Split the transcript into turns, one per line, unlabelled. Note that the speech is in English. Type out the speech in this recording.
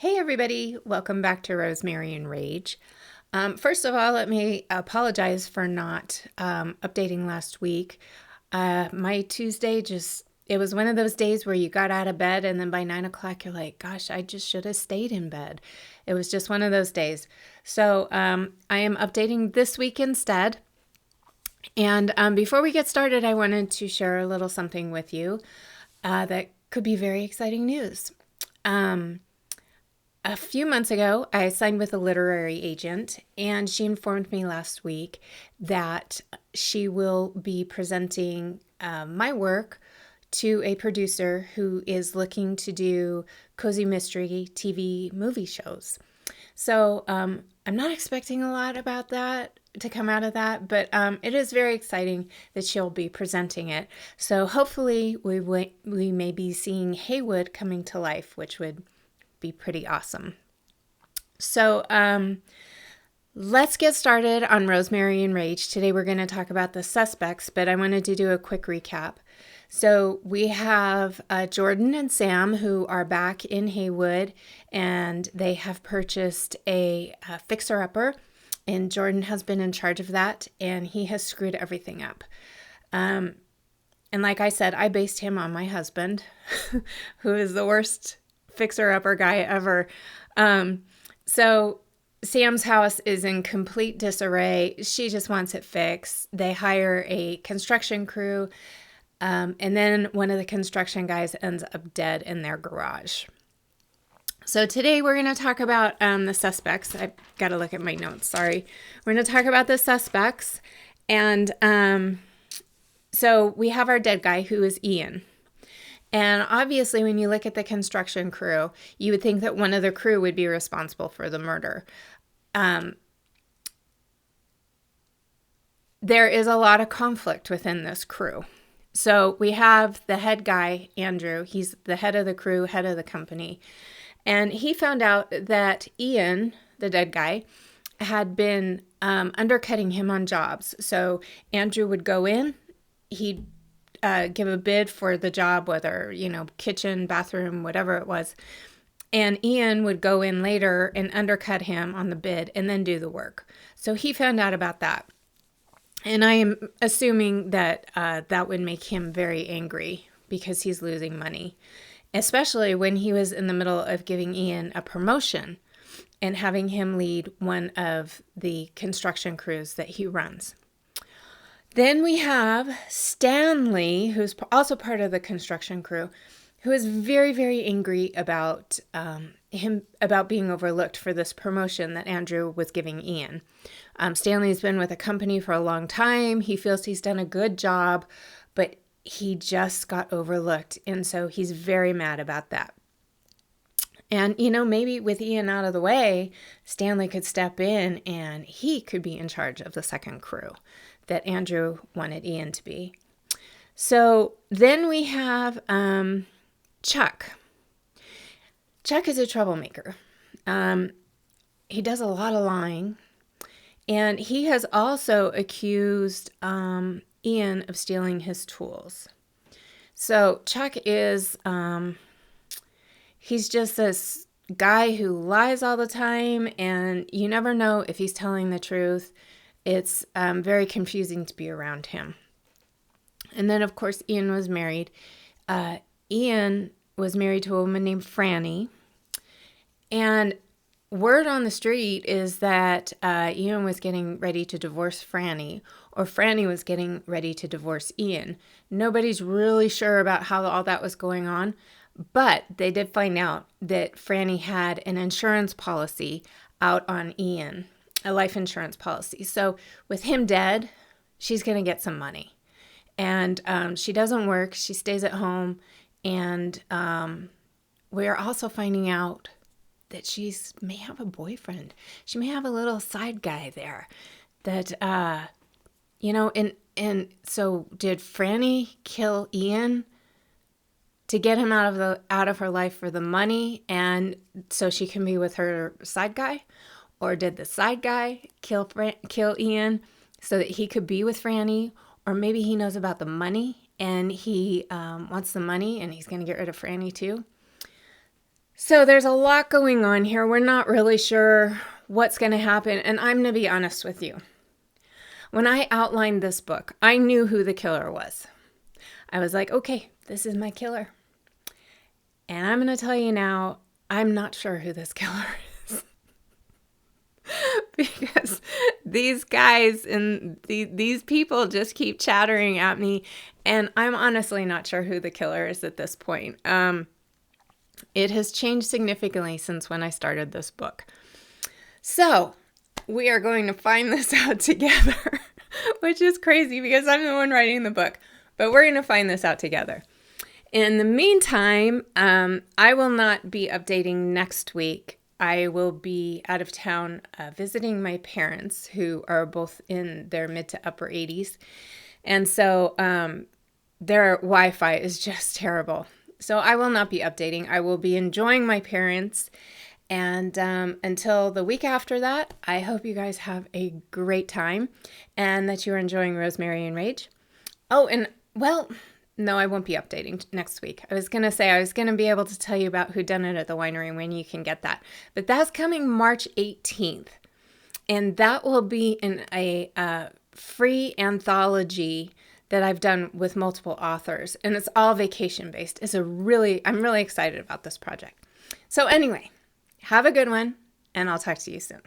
Hey everybody, welcome back to Rosemary and Rage. First of all, let me apologize for not updating last week. My Tuesday it was one of those days where you got out of bed and then by 9 o'clock you're like, gosh, I just should have stayed in bed. It was just one of those days. So I am updating this week instead. And before we get started, I wanted to share a little something with you that could be very exciting news. A few months ago, I signed with a literary agent, and she informed me last week that she will be presenting my work to a producer who is looking to do cozy mystery TV movie shows. So I'm not expecting a lot about that to come out of that, but it is very exciting that she'll be presenting it. So hopefully we may be seeing Heywood coming to life, which would be pretty awesome. So let's get started on Rosemary and Rage. Today we're going to talk about the suspects, but I wanted to do a quick recap. So we have Jordan and Sam who are back in Heywood, and they have purchased a fixer-upper, and Jordan has been in charge of that, and he has screwed everything up. And like I said, I based him on my husband, who is the worst fixer-upper guy ever. So Sam's house is in complete disarray. She just wants it fixed. They hire a construction crew, and then one of the construction guys ends up dead in their garage. So today we're going to talk about the suspects. I've got to look at my notes, sorry. We're going to talk about the suspects. And so we have our dead guy, who is Ian. And obviously, when you look at the construction crew, you would think that one of the crew would be responsible for the murder. There is a lot of conflict within this crew. So we have the head guy, Andrew. He's the head of the crew, head of the company. And he found out that Ian, the dead guy, had been undercutting him on jobs. So Andrew would go in, he'd give a bid for the job, whether, kitchen, bathroom, whatever it was. And Ian would go in later and undercut him on the bid and then do the work. So he found out about that. And I am assuming that that would make him very angry because he's losing money, especially when he was in the middle of giving Ian a promotion and having him lead one of the construction crews that he runs. Then we have Stanley, who's also part of the construction crew, who is very, very angry about about being overlooked for this promotion that Andrew was giving Ian. Stanley's been with the company for a long time. He feels he's done a good job, but he just got overlooked, and so he's very mad about that. And, maybe with Ian out of the way, Stanley could step in and he could be in charge of the second crew that Andrew wanted Ian to be. So then we have Chuck. Chuck is a troublemaker. He does a lot of lying. And he has also accused Ian of stealing his tools. So Chuck is... he's just this guy who lies all the time, and you never know if he's telling the truth. It's very confusing to be around him. And then, of course, Ian was married. Ian was married to a woman named Franny. And word on the street is that Ian was getting ready to divorce Franny, or Franny was getting ready to divorce Ian. Nobody's really sure about how all that was going on. But they did find out that Franny had an insurance policy out on Ian, a life insurance policy. So with him dead, she's going to get some money. And she doesn't work. She stays at home. And we are also finding out that she may have a boyfriend. She may have a little side guy there that, and so did Franny kill Ian to get him out of her life for the money, and so she can be with her side guy? Or did the side guy kill Ian so that he could be with Franny? Or maybe he knows about the money and he wants the money and he's going to get rid of Franny too? So there's a lot going on here. We're not really sure what's going to happen. And I'm going to be honest with you. When I outlined this book, I knew who the killer was. I was like, okay, this is my killer. And I'm going to tell you now, I'm not sure who this killer is. Because these guys and these people just keep chattering at me. And I'm honestly not sure who the killer is at this point. It has changed significantly since when I started this book. So we are going to find this out together, which is crazy because I'm the one writing the book. But we're going to find this out together. In the meantime, I will not be updating next week. I will be out of town visiting my parents, who are both in their mid to upper 80s. And so their Wi-Fi is just terrible. So I will not be updating. I will be enjoying my parents. And until the week after that, I hope you guys have a great time and that you're enjoying Rosemary and Rage. Oh, and well, no, I won't be updating next week. I was going to say I was going to be able to tell you about whodunit at the winery when you can get that. But that's coming March 18th. And that will be in a free anthology that I've done with multiple authors. And it's all vacation based. I'm really excited about this project. So anyway, have a good one, and I'll talk to you soon.